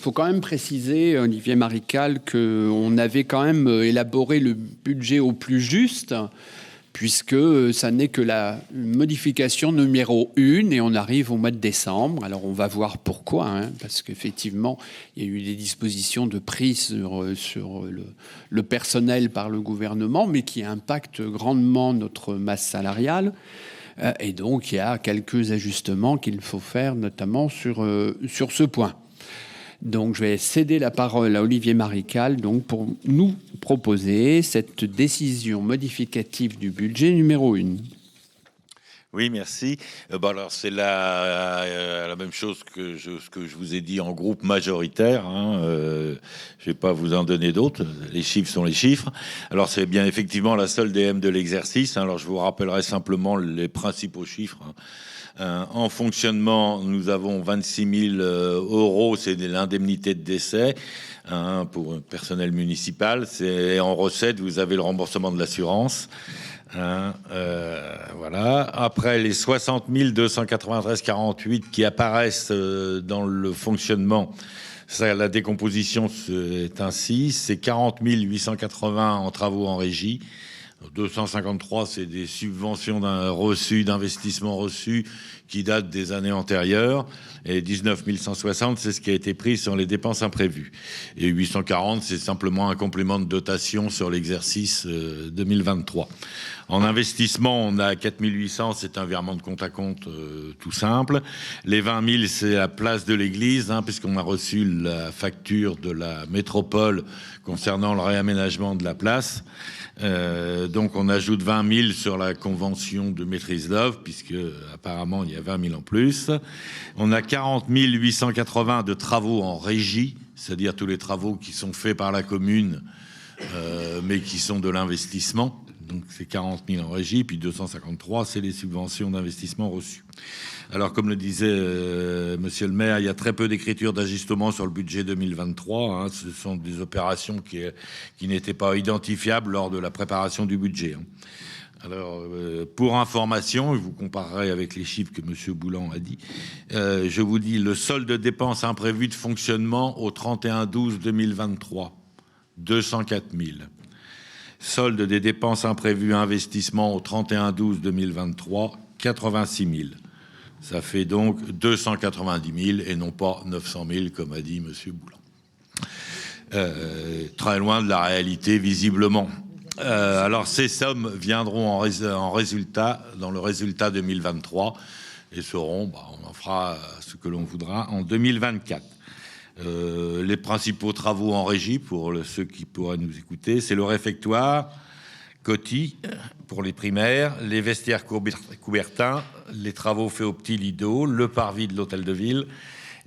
faut quand même préciser, Olivier Marical, qu'on avait quand même élaboré le budget au plus juste, puisque ça n'est que la modification numéro 1 et on arrive au mois de décembre. Alors on va voir pourquoi, parce qu'effectivement, il y a eu des dispositions de prise sur le personnel par le gouvernement, mais qui impactent grandement notre masse salariale. Et donc il y a quelques ajustements qu'il faut faire, notamment sur ce point. Donc, je vais céder la parole à Olivier Marical donc, pour nous proposer cette décision modificative du budget numéro 1. Oui, merci. Alors, c'est la même chose que ce que je vous ai dit en groupe majoritaire. Je ne vais pas vous en donner d'autres. Les chiffres sont les chiffres. Alors, c'est bien effectivement la seule DM de l'exercice. Alors, je vous rappellerai simplement les principaux chiffres. En fonctionnement, nous avons 26 000 euros, c'est l'indemnité de décès pour le personnel municipal. Et en recette, vous avez le remboursement de l'assurance. Voilà. Après, les 60 293,48 qui apparaissent dans le fonctionnement, ça, la décomposition est ainsi. C'est 40 880 en travaux en régie. 253, c'est des subventions d'investissement reçus qui datent des années antérieures. Et 19 160, c'est ce qui a été pris sur les dépenses imprévues. Et 840, c'est simplement un complément de dotation sur l'exercice 2023. En investissement, on a 4 800, c'est un virement de compte à compte tout simple. Les 20 000, c'est la place de l'église, puisqu'on a reçu la facture de la métropole concernant le réaménagement de la place. Donc on ajoute 20 000 sur la convention de maîtrise d'œuvre, puisque apparemment il y a 20 000 en plus. On a 40 880 de travaux en régie, c'est-à-dire tous les travaux qui sont faits par la commune, mais qui sont de l'investissement. Donc c'est 40 000 en régie, puis 253, c'est les subventions d'investissement reçues. Alors, comme le disait monsieur le maire, il y a très peu d'écriture d'ajustement sur le budget 2023. Ce sont des opérations qui n'étaient pas identifiables lors de la préparation du budget. Alors, pour information, et vous comparerez avec les chiffres que monsieur Boulan a dit, je vous dis le solde de dépenses imprévues de fonctionnement au 31/12/2023, 204 000. Solde des dépenses imprévues investissement au 31/12/2023, 86 000. Ça fait donc 290 000 et non pas 900 000, comme a dit M. Boulan. Très loin de la réalité, visiblement. Alors, ces sommes viendront en résultat, dans le résultat 2023, et seront, on en fera ce que l'on voudra, en 2024. Les principaux travaux en régie, pour ceux qui pourraient nous écouter, c'est le réfectoire, Coty, pour les primaires, les vestiaires Coubertin, les travaux faits au Petit Lido, le parvis de l'hôtel de ville,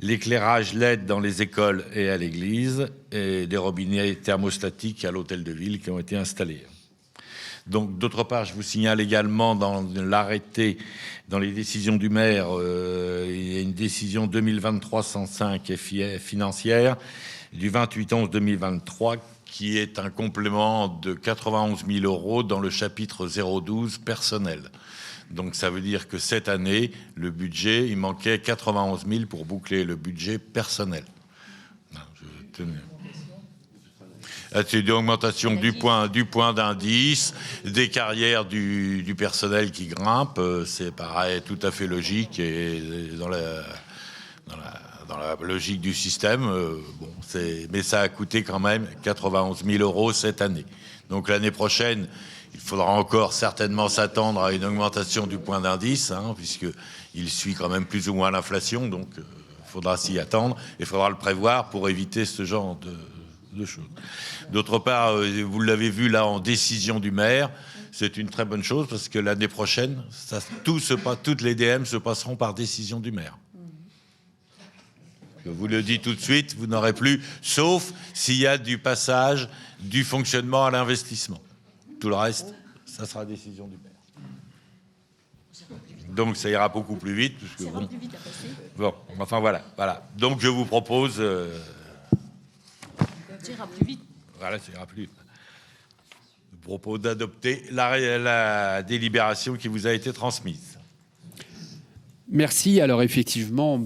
l'éclairage LED dans les écoles et à l'église, et des robinets thermostatiques à l'hôtel de ville qui ont été installés. Donc, d'autre part, je vous signale également dans l'arrêté, dans les décisions du maire, il y a une décision 2023-105 financière du 28/11/2023 qui est un complément de 91 000 euros dans le chapitre 012 personnel. Donc ça veut dire que cette année, le budget, il manquait 91 000 pour boucler le budget personnel. C'est une augmentation du point d'indice, des carrières du personnel qui grimpent. C'est pareil, tout à fait logique et dans la logique du système. Mais ça a coûté quand même 91 000 euros cette année. Donc l'année prochaine, il faudra encore certainement s'attendre à une augmentation du point d'indice, puisqu'il suit quand même plus ou moins l'inflation. Donc il faudra s'y attendre et il faudra le prévoir pour éviter ce genre de choses. D'autre part, vous l'avez vu là en décision du maire, c'est une très bonne chose parce que l'année prochaine, toutes les DM se passeront par décision du maire. Je vous le dis tout de suite, vous n'aurez plus, sauf s'il y a du passage du fonctionnement à l'investissement. Tout le reste, ça sera décision du maire. Donc ça ira beaucoup plus vite. Enfin voilà. Donc je vous propose... Ça ira plus vite. Voilà, ça ira plus vite. Je vous propose d'adopter la délibération qui vous a été transmise. Merci. Alors effectivement,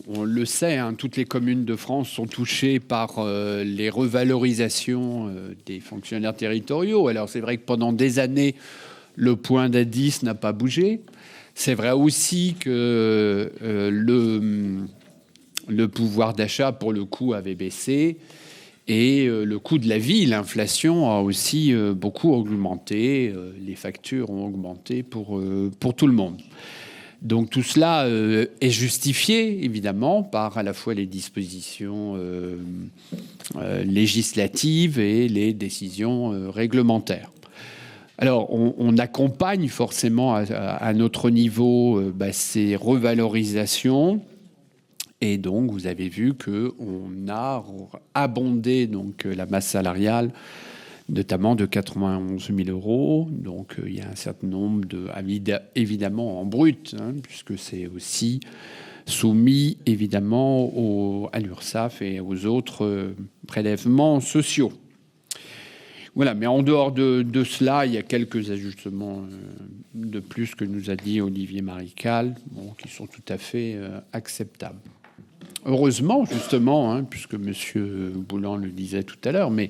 on le sait, toutes les communes de France sont touchées par les revalorisations des fonctionnaires territoriaux. Alors c'est vrai que pendant des années, le point d'indice n'a pas bougé. C'est vrai aussi que le pouvoir d'achat, pour le coup, avait baissé. Et le coût de la vie, l'inflation a aussi beaucoup augmenté. Les factures ont augmenté pour tout le monde. Donc tout cela est justifié, évidemment, par à la fois les dispositions législatives et les décisions réglementaires. Alors, on accompagne forcément à notre niveau ces revalorisations. Et donc, vous avez vu qu'on a abondé donc, la masse salariale, notamment de 91 000 euros. Donc, il y a un certain nombre évidemment en brut, puisque c'est aussi soumis, évidemment, à l'URSSAF et aux autres prélèvements sociaux. Voilà, mais en dehors de cela, il y a quelques ajustements de plus que nous a dit Olivier Marical, qui sont tout à fait acceptables. Heureusement, justement, puisque M. Boulan le disait tout à l'heure, mais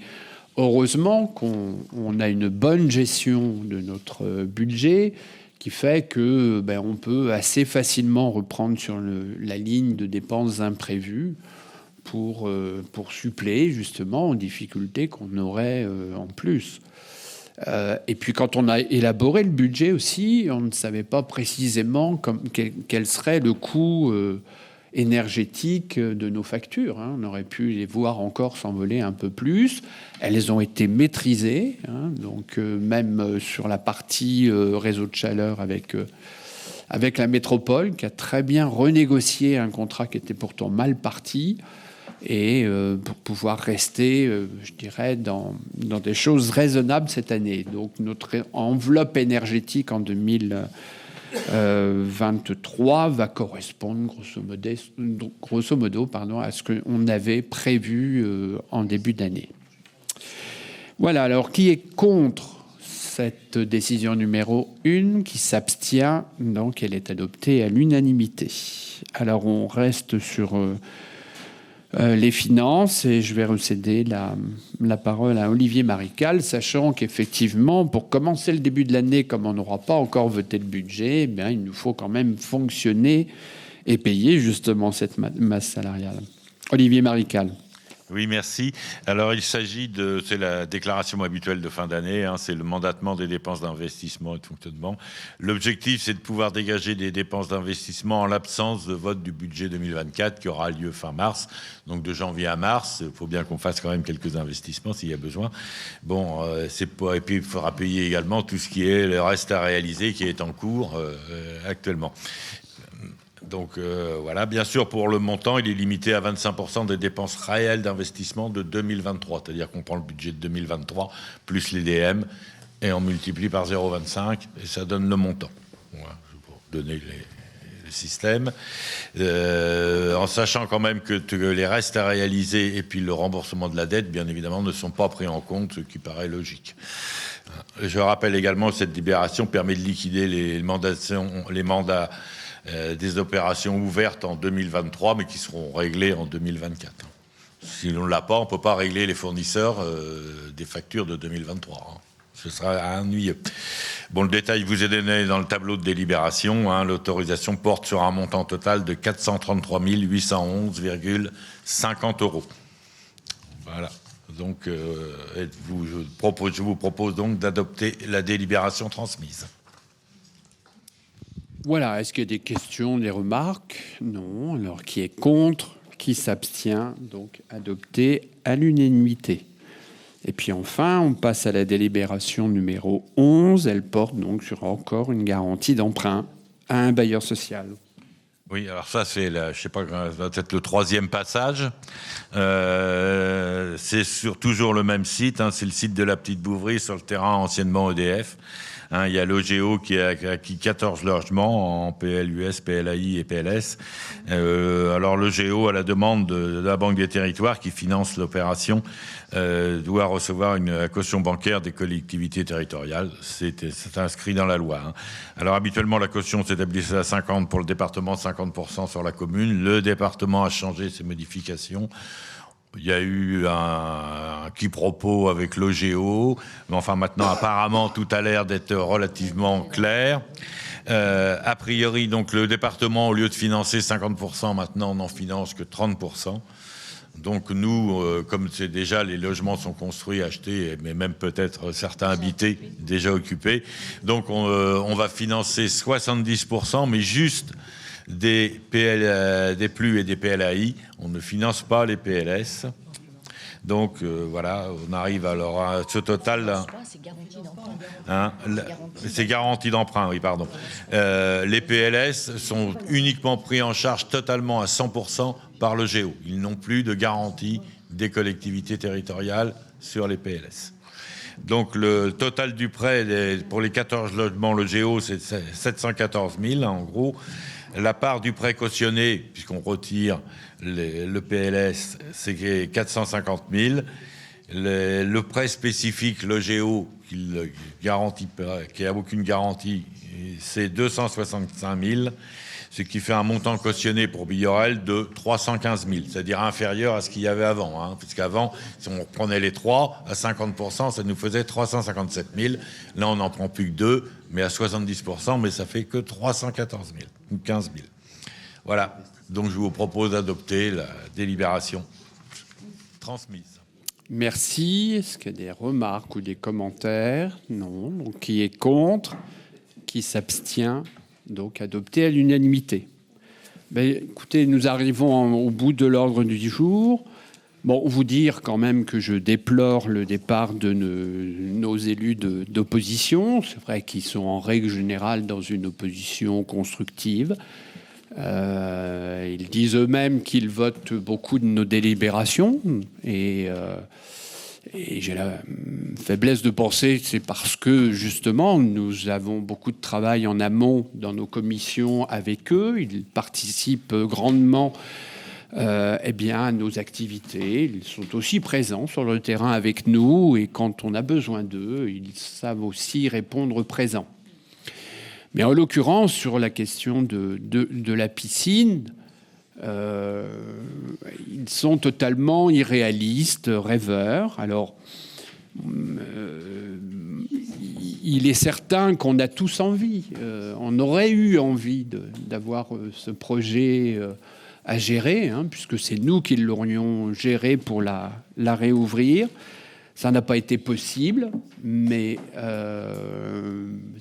heureusement qu'on a une bonne gestion de notre budget qui fait que on peut assez facilement reprendre sur la ligne de dépenses imprévues pour suppléer justement aux difficultés qu'on aurait en plus. Et puis quand on a élaboré le budget aussi, on ne savait pas précisément quel serait le coût énergétique de nos factures. On aurait pu les voir encore s'envoler un peu plus. Elles ont été maîtrisées, donc même sur la partie réseau de chaleur avec la métropole, qui a très bien renégocié un contrat qui était pourtant mal parti, et pour pouvoir rester, je dirais, dans des choses raisonnables cette année. Donc notre enveloppe énergétique en 2023 va correspondre grosso modo, à ce qu'on avait prévu en début d'année. Voilà, alors qui est contre cette décision numéro 1, qui s'abstient, donc elle est adoptée à l'unanimité. Alors on reste sur les finances, et je vais recéder la parole à Olivier Marical, sachant qu'effectivement, pour commencer le début de l'année, comme on n'aura pas encore voté le budget, il nous faut quand même fonctionner et payer justement cette masse salariale. Olivier Marical. Oui, merci. Alors, il s'agit c'est la déclaration habituelle de fin d'année, c'est le mandatement des dépenses d'investissement et de fonctionnement. L'objectif, c'est de pouvoir dégager des dépenses d'investissement en l'absence de vote du budget 2024 qui aura lieu fin mars. Donc, de janvier à mars, il faut bien qu'on fasse quand même quelques investissements s'il y a besoin. Et puis, il faudra payer également tout ce qui est le reste à réaliser qui est en cours actuellement. Donc voilà, bien sûr, pour le montant, il est limité à 25% des dépenses réelles d'investissement de 2023. C'est-à-dire qu'on prend le budget de 2023 plus les DM et on multiplie par 0,25 et ça donne le montant. Voilà, pour donner système, en sachant quand même que les restes à réaliser et puis le remboursement de la dette, bien évidemment, ne sont pas pris en compte, ce qui paraît logique. Je rappelle également que cette libération permet de liquider les mandats des opérations ouvertes en 2023, mais qui seront réglées en 2024. Si on ne l'a pas, on ne peut pas régler les fournisseurs des factures de 2023. Ce sera ennuyeux. Bon, le détail vous est donné dans le tableau de délibération. L'autorisation porte sur un montant total de 433 811,50 €. Voilà. Donc, je vous propose donc d'adopter la délibération transmise. Voilà. Est-ce qu'il y a des questions, des remarques? Non. Alors, qui est contre? Qui s'abstient? Donc, adopté à l'unanimité. Et puis enfin, on passe à la délibération numéro 11. Elle porte donc sur encore une garantie d'emprunt à un bailleur social. Oui, alors ça, c'est, je sais pas, peut-être le 3e passage. C'est sur toujours le même site. C'est le site de la Petite Bouvrie, sur le terrain anciennement EDF. Il y a l'OGEO qui a acquis 14 logements en PLUS, PLAI et PLS. Alors l'OGEO, à la demande de la Banque des Territoires qui finance l'opération, doit recevoir une caution bancaire des collectivités territoriales. C'est inscrit dans la loi. Alors habituellement, la caution s'établissait à 50 pour le département, 50% sur la commune. Le département a changé ses modifications. Il y a eu un quiproquo avec l'OGEO, mais enfin maintenant apparemment tout a l'air d'être relativement clair. A priori, donc le département, au lieu de financer 50%, maintenant n'en finance que 30%. Donc nous, comme c'est déjà les logements sont construits, achetés, mais même peut-être certains habités, déjà occupés, donc on va financer 70%, mais juste des PLU et des PLAI. On ne finance pas les PLS. Donc voilà, on arrive alors à ce total. C'est garantie d'emprunt, oui, pardon. Les PLS sont uniquement pris en charge totalement à 100% par le GEO. Ils n'ont plus de garantie des collectivités territoriales sur les PLS. Donc le total du prêt pour les 14 logements, le GEO, c'est 714 000 en gros. La part du prêt cautionné, puisqu'on retire le PLS, c'est 450 000. Le prêt spécifique, le GEO, qui n'a aucune garantie, c'est 265 000, ce qui fait un montant cautionné pour Billorel de 315 000, c'est-à-dire inférieur à ce qu'il y avait avant. Puisqu'avant, si on prenait les 3 à 50%, ça nous faisait 357 000. Là, on n'en prend plus que 2, mais à 70%, mais ça fait que 314 000 ou 15 000. Voilà. Donc, je vous propose d'adopter la délibération transmise. Merci. Est-ce qu'il y a des remarques ou des commentaires? Non. Donc, qui est contre? Qui s'abstient? Donc, adopté à l'unanimité. Écoutez, nous arrivons au bout de l'ordre du jour. Bon, vous dire quand même que je déplore le départ de nos élus d'opposition. C'est vrai qu'ils sont en règle générale dans une opposition constructive. Ils disent eux-mêmes qu'ils votent beaucoup de nos délibérations. Et j'ai la faiblesse de penser que c'est parce que, justement, nous avons beaucoup de travail en amont dans nos commissions avec eux. Ils participent grandement à nos activités. Ils sont aussi présents sur le terrain avec nous. Et quand on a besoin d'eux, ils savent aussi répondre présents. Mais en l'occurrence, sur la question de la piscine, ils sont totalement irréalistes, rêveurs. Alors, il est certain qu'on a tous envie, on aurait eu envie d'avoir ce projet à gérer, puisque c'est nous qui l'aurions géré pour la réouvrir. Ça n'a pas été possible, mais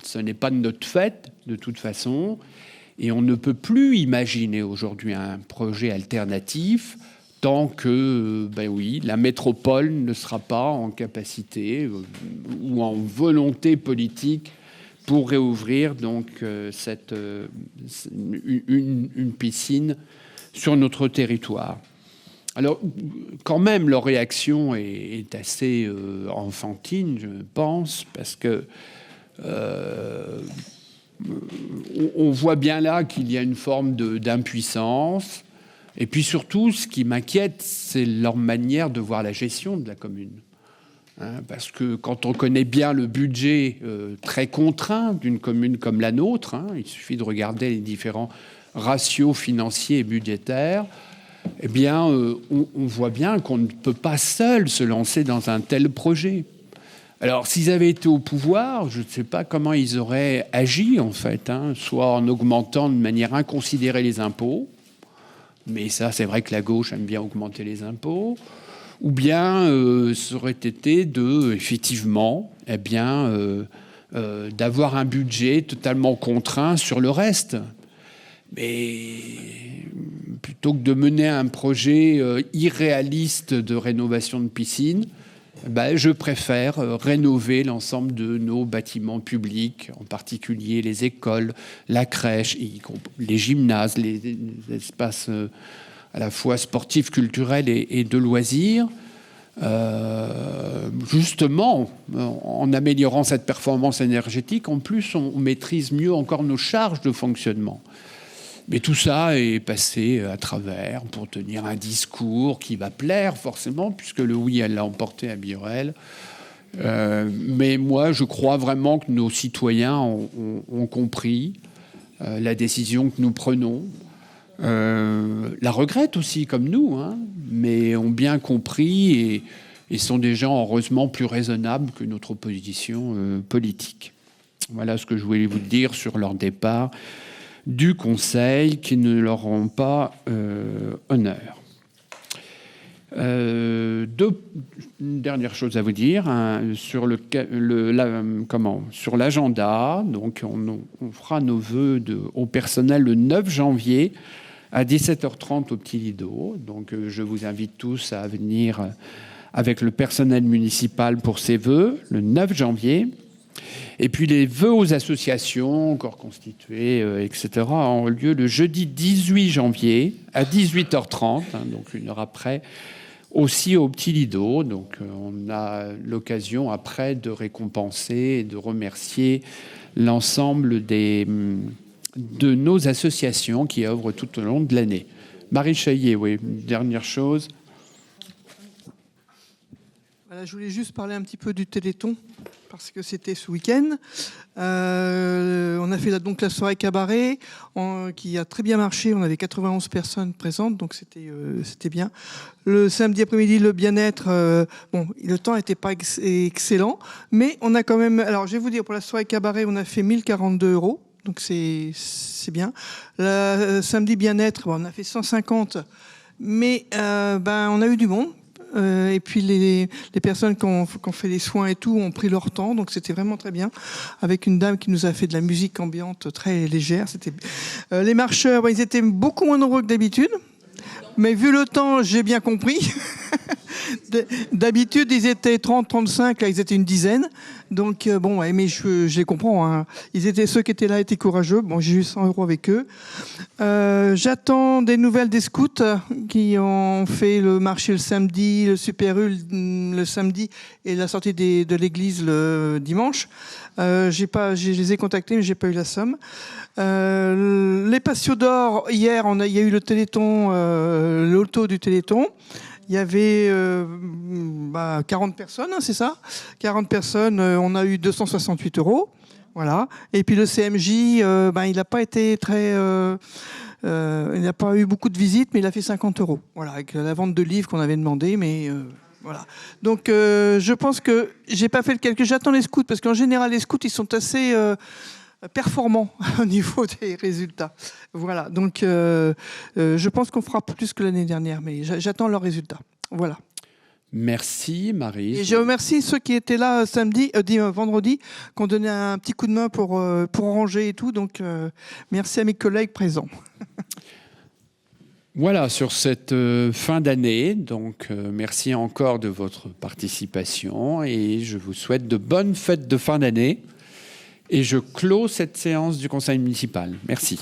ce n'est pas de notre fait, de toute façon. Et on ne peut plus imaginer aujourd'hui un projet alternatif tant que, la métropole ne sera pas en capacité ou en volonté politique pour réouvrir donc une piscine sur notre territoire. Alors, quand même, leur réaction est assez enfantine, je pense, parce que on voit bien là qu'il y a une forme d'impuissance. Et puis surtout, ce qui m'inquiète, c'est leur manière de voir la gestion de la commune. Parce que quand on connaît bien le budget très contraint d'une commune comme la nôtre, il suffit de regarder les différents ratios financiers et budgétaires, eh bien, on voit bien qu'on ne peut pas seul se lancer dans un tel projet. Alors, s'ils avaient été au pouvoir, je ne sais pas comment ils auraient agi, en fait, soit en augmentant de manière inconsidérée les impôts, mais ça, c'est vrai que la gauche aime bien augmenter les impôts, ou bien ça aurait été effectivement, d'avoir un budget totalement contraint sur le reste. Mais plutôt que de mener un projet irréaliste de rénovation de piscine, je préfère rénover l'ensemble de nos bâtiments publics, en particulier les écoles, la crèche, les gymnases, les espaces à la fois sportifs, culturels et de loisirs, justement en améliorant cette performance énergétique. En plus, on maîtrise mieux encore nos charges de fonctionnement. Mais tout ça est passé à travers pour tenir un discours qui va plaire forcément, puisque le oui, elle l'a emporté à Biorel. Mais moi, je crois vraiment que nos citoyens ont compris la décision que nous prenons. La regrettent aussi, comme nous, mais ont bien compris et sont des gens, heureusement, plus raisonnables que notre opposition politique. Voilà ce que je voulais vous dire sur leur départ du Conseil, qui ne leur rend pas honneur. Une dernière chose à vous dire sur sur l'agenda. Donc, on fera nos vœux au personnel le 9 janvier à 17h30 au Petit Lido. Donc, je vous invite tous à venir avec le personnel municipal pour ces vœux le 9 janvier. Et puis les vœux aux associations, corps constitués, etc., ont lieu le jeudi 18 janvier à 18h30, donc une heure après, aussi au Petit Lido. Donc on a l'occasion après de récompenser et de remercier l'ensemble de nos associations qui œuvrent tout au long de l'année. Marie Chaillet, oui, dernière chose. Voilà, je voulais juste parler un petit peu du Téléthon, parce que c'était ce week-end. On a fait donc la soirée cabaret, qui a très bien marché. On avait 91 personnes présentes, donc c'était bien. Le samedi après-midi, le bien-être, le temps n'était pas excellent, mais on a quand même... Alors, je vais vous dire, pour la soirée cabaret, on a fait 1042 €, donc c'est bien. Le samedi bien-être, on a fait 150, mais on a eu du monde. Et puis les personnes qui ont fait les soins et tout ont pris leur temps, donc c'était vraiment très bien, avec une dame qui nous a fait de la musique ambiante très légère. Les marcheurs, ils étaient beaucoup moins nombreux que d'habitude, mais vu le temps, j'ai bien compris. D'habitude, ils étaient 30, 35, là, ils étaient une dizaine. Donc, mais je les comprends. Ceux qui étaient là étaient courageux. Bon, j'ai eu 100 € avec eux. J'attends des nouvelles des scouts qui ont fait le marché le samedi, le Super U le samedi et la sortie de l'église le dimanche. Je les ai contactés, mais j'ai pas eu la somme. Les Patios d'Or, hier, il y a eu le Téléthon, l'auto du Téléthon. Il y avait 40 personnes, c'est ça ? 40 personnes, on a eu 268 €. Voilà. Et puis le CMJ, il n'a pas été très... il n'a pas eu beaucoup de visites, mais il a fait 50 €. Voilà, avec la vente de livres qu'on avait demandé, mais... Voilà. Donc, je pense que j'ai pas fait le calcul. J'attends les scouts, parce qu'en général, les scouts, ils sont assez... performants au niveau des résultats. Voilà, donc je pense qu'on fera plus que l'année dernière, mais j'attends leurs résultats. Voilà. Merci Marie. Et je remercie ceux qui étaient là vendredi, qui ont donné un petit coup de main pour ranger et tout. Donc merci à mes collègues présents. Voilà, sur cette fin d'année, donc merci encore de votre participation et je vous souhaite de bonnes fêtes de fin d'année. Et je clôt cette séance du Conseil municipal. Merci.